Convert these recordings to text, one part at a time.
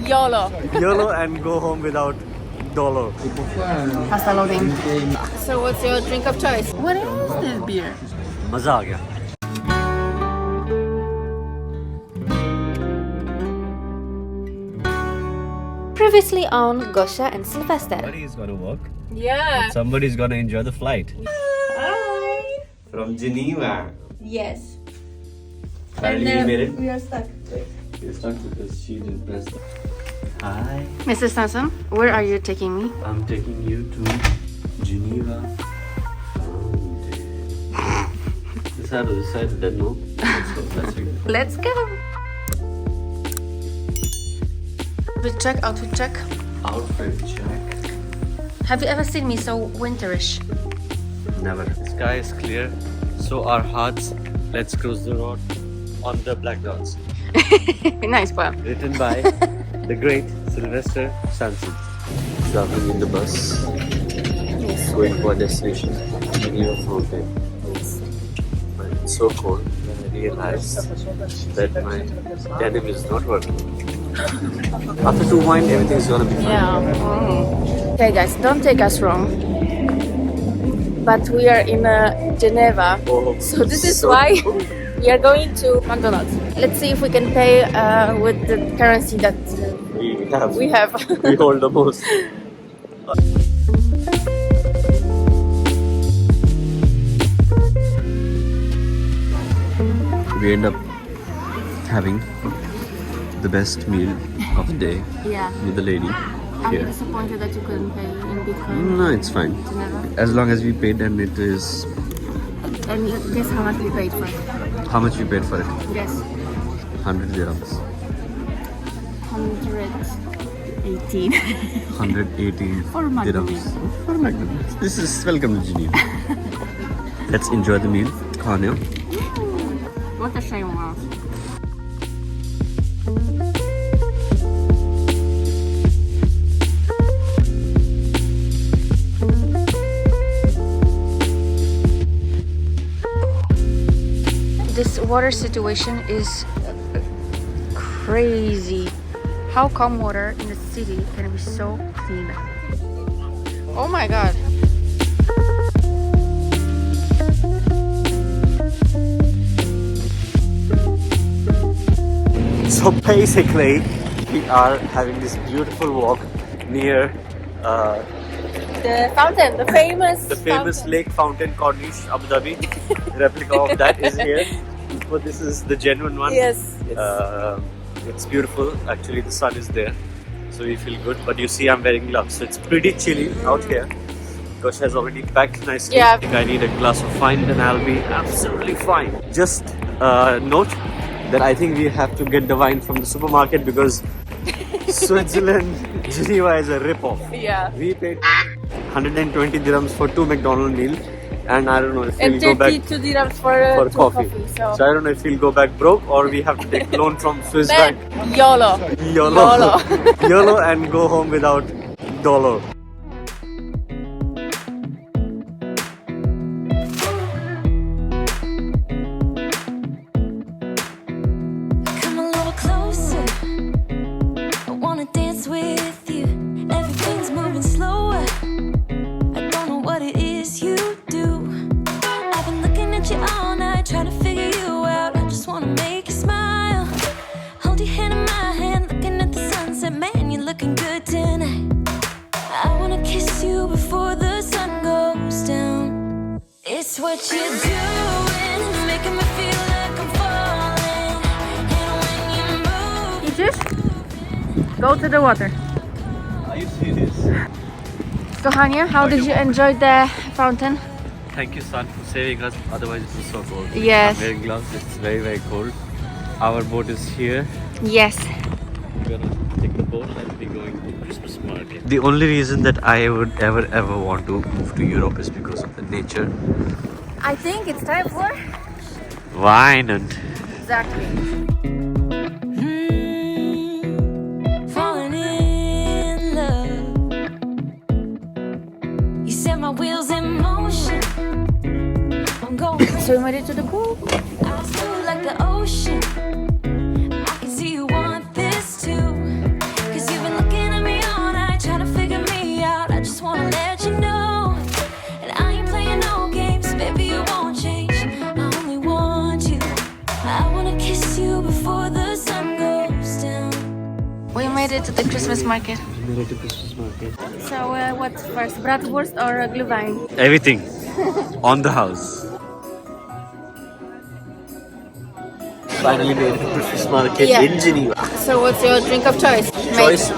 YOLO. YOLO and go home without dollar. Pasta loading. So what's your drink of choice? What is this beer? मजा आ गया. Previously on Gosha and Sylvester. Somebody's gonna work. Yeah. Somebody's gonna enjoy the flight. Hi. From Geneva. Yes. Finally we made it. We are stuck. We're stuck because she didn't press the... Hi. Mr. Stanson, where are you taking me? I'm taking you to Geneva. This side, then no. Let's go. Let's go. Outfit check, outfit check. Outfit check. Have you ever seen me so winterish? Never. The sky is clear, so are hearts. Let's cross the road on the black dots. Nice poem. Written by the great Sylvester Stanson. Traveling in the bus. Yes. Going to our destination, Geneva Fountain. It's so cold when I realized that my denim is not working. After 2 wine, everything's gonna be fine. Yeah. Okay guys, don't take us wrong. But we are in Geneva. Oh, So this is so why cool. we are going to McDonald's. Let's see if we can pay with the currency that we have. We hold the most. We end up having the best meal of the day Yeah. with the lady I'm here. disappointed that you couldn't pay in Bitcoin. No, it's fine. Geneva. As long as we paid, and it is... And guess how much we paid for it? How much we paid for it? Guess. 100 dirhams. 118. 118 For McDonald's. dirhams. For McDonald's. This is welcome to Geneva. Let's enjoy the meal. Khane. What a shame, wow. This water situation is crazy. How come water in the city can be so clean? Oh my god. So basically, we are having this beautiful walk near The fountain, the famous famous lake fountain Corniche, Abu Dhabi. Replica of that is here. But this is the genuine one. Yes. It's beautiful. Actually, the sun is there, so we feel good. But you see, I'm wearing gloves, so it's pretty chilly out here. Gosh has already packed nicely. Yeah. I think I need a glass of wine, then I'll be absolutely fine. Just note that I think we have to get the wine from the supermarket because Switzerland, Geneva is a rip-off. Yeah. We paid 120 dirhams for 2 McDonald's meals, and I don't know if we'll go back 32 dirhams for two coffee. So So I don't know if we'll go back broke or we have to take loan from Swiss then bank. YOLO. YOLO. YOLO and go home without dollar. Come a little closer. I wanna dance with you. Everything's moving slower. I don't know what it is you do. I've been looking at you all night, trying to figure you out. I just wanna make you smile. Hold your hand in my hand, looking at the sunset. Man, you're looking good tonight. I wanna kiss you before the sun goes down. It's what you're doing, making me feel like I'm falling. And when you move, You just go to the water. Are you serious? So Hania, how did you enjoy the fountain? Thank you, son, for saving us. Otherwise, it was so cold. Yes. I'm wearing gloves. It's very, very cold. Our boat is here. Yes. We're gonna take the boat and be going to Christmas market. The only reason that I would ever want to move to Europe is because of the nature. I think it's time for Wine and exactly. falling in love. You set my wheels in motion. I'm going. So we made it to the pool. I smooth like the ocean. I can see you want this too. 'Cause We made it to the Christmas market. We made it to Christmas market. So what's first, bratwurst or glühwein? Everything on the house. Finally made it to Christmas market in Geneva. So what's your drink of choice? Choice?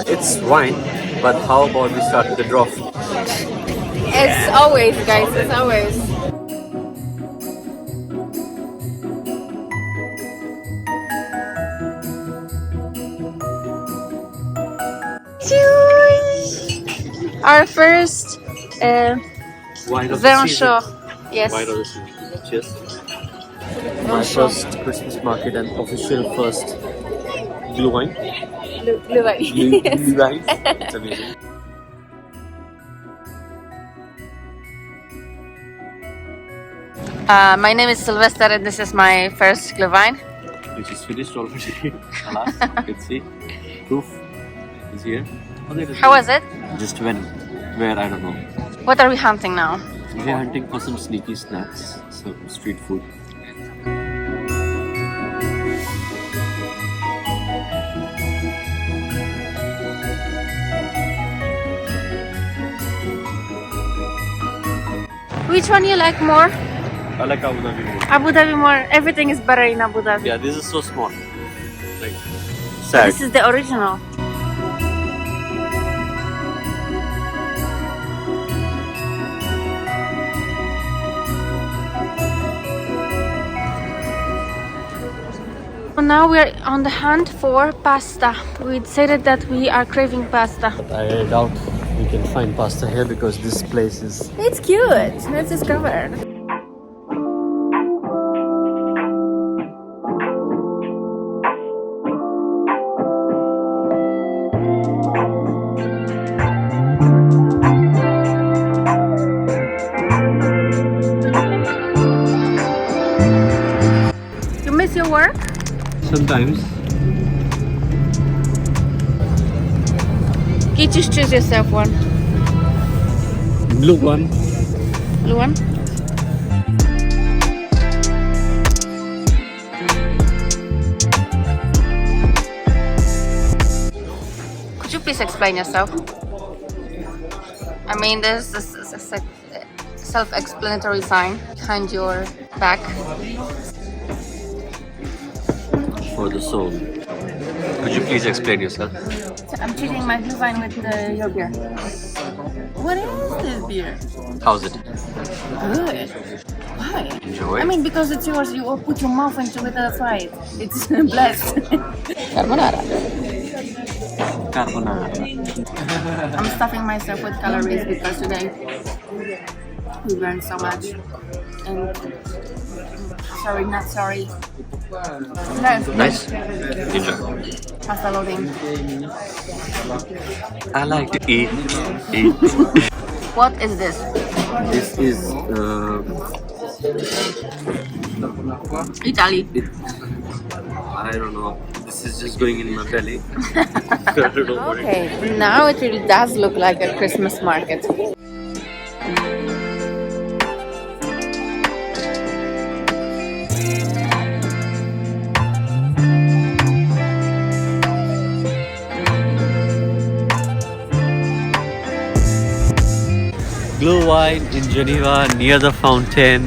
It's wine, but how about we start with the draw? It's always, guys, it's always. Our first Wine of the vin season. chaud. Yes. Wine of the season. Cheers. My first Christmas market and official first glue wine. Glühwein. Glue wine. It's amazing. My name is Sylvester and this is my first glühwein. Which is finished already. Alas, you can see. Proof is here. How was it? Just went where I don't know. What are we hunting now? We're hunting for some sneaky snacks, some street food. Which one you like more? I like Abu Dhabi more. Abu Dhabi more. Everything is better in Abu Dhabi. Yeah, this is so small. Like, sad. This is the original. Now we are on the hunt for pasta. We decided that we are craving pasta. But I doubt we can find pasta here because this place is... It's cute. Let's discover. You miss your work? Sometimes. You just choose yourself one. Blue one. Blue one? Could you please explain yourself? I mean, there's this self-explanatory sign behind your back. For the soul. Could you please explain yourself? So I'm choosing my glühwein with your beer. What is this beer? How's it? Good. Why? Enjoy. I mean, because it's yours, you all put your mouth into it, that's right. It's blessed. Carbonara. Carbonara. I'm stuffing myself with calories because today we burned so much. And sorry, not sorry. Nice. Enjoy. Pasta loading. I like to eat. What is this? This is Italy. I don't know. This is just going in my belly. I don't know what it is. Okay, now it really does look like a Christmas market. Blue wine in Geneva near the fountain.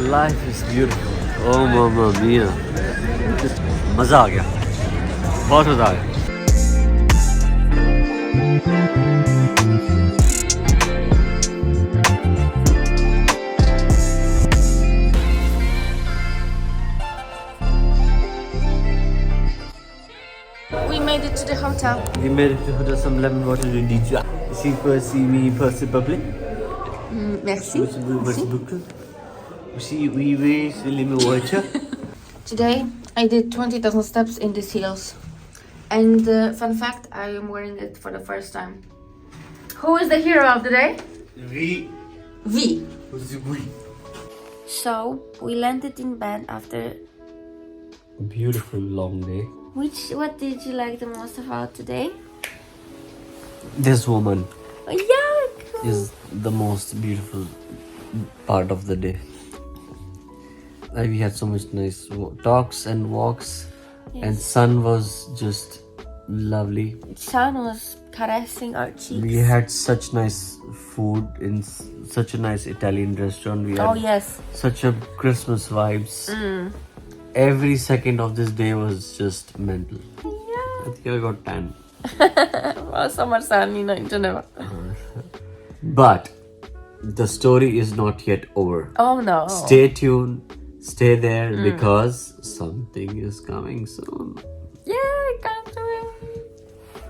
Life is beautiful. Oh mamma mia. मजा आ गया. बहुत मजा आ गया. We made it to the hotel. We made it to hotel some lemon water to DJ. Si peut si mi peut s'il vous plaît. Merci. Merci beaucoup. Si we wish lemon water. Today I did 20,000 steps in these heels. And fun fact, I am wearing it for the first time. Who is the hero of the day? We. V. We. So we landed in bed after. Beautiful long day. What did you like the most about today? This woman Oh, yeah, cool. is the most beautiful part of the day. We had so much nice talks and walks. and sun was just lovely. Sun was caressing our cheeks. We had such nice food in such a nice Italian restaurant. We had yes. such a Christmas vibes. Every second of this day was just mental. Yeah. I think I got tan. Well, summer sun, in Geneva. But the story is not yet over. Oh no. Stay tuned. Stay there because something is coming soon. Yeah, I can't wait.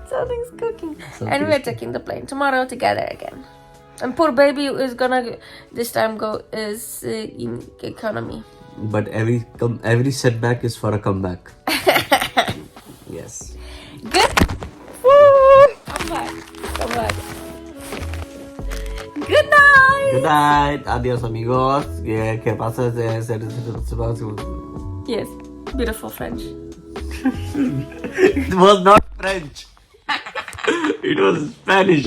Something's cooking. And we're taking the plane tomorrow together again. And poor baby is gonna this time go in economy. But every setback is for a comeback. Yes. Good. Woo! Come back. Good night. Good night. Adios, amigos. ¿Qué pasa? Yes, beautiful French. It was not French. It was Spanish.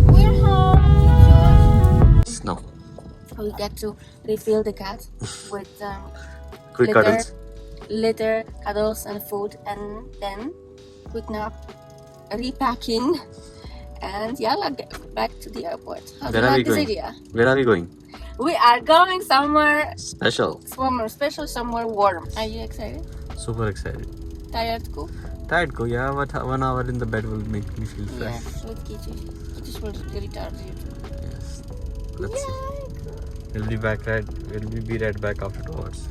We're home. Snow. We get to refill the cat with Quick cuddles. litter, cuddles, and food, and then quick nap, repacking, and get back to the airport. How do you like this idea? Where are we going? We are going somewhere Special. special, somewhere warm. Are you excited? Super excited. Tired, cool? Tired, go. Yeah, but 1 hour in the bed will make me feel fresh. Yes, with Kichi. Kichi will retard you. Yes. Let's see. We'll be right back after 2 hours.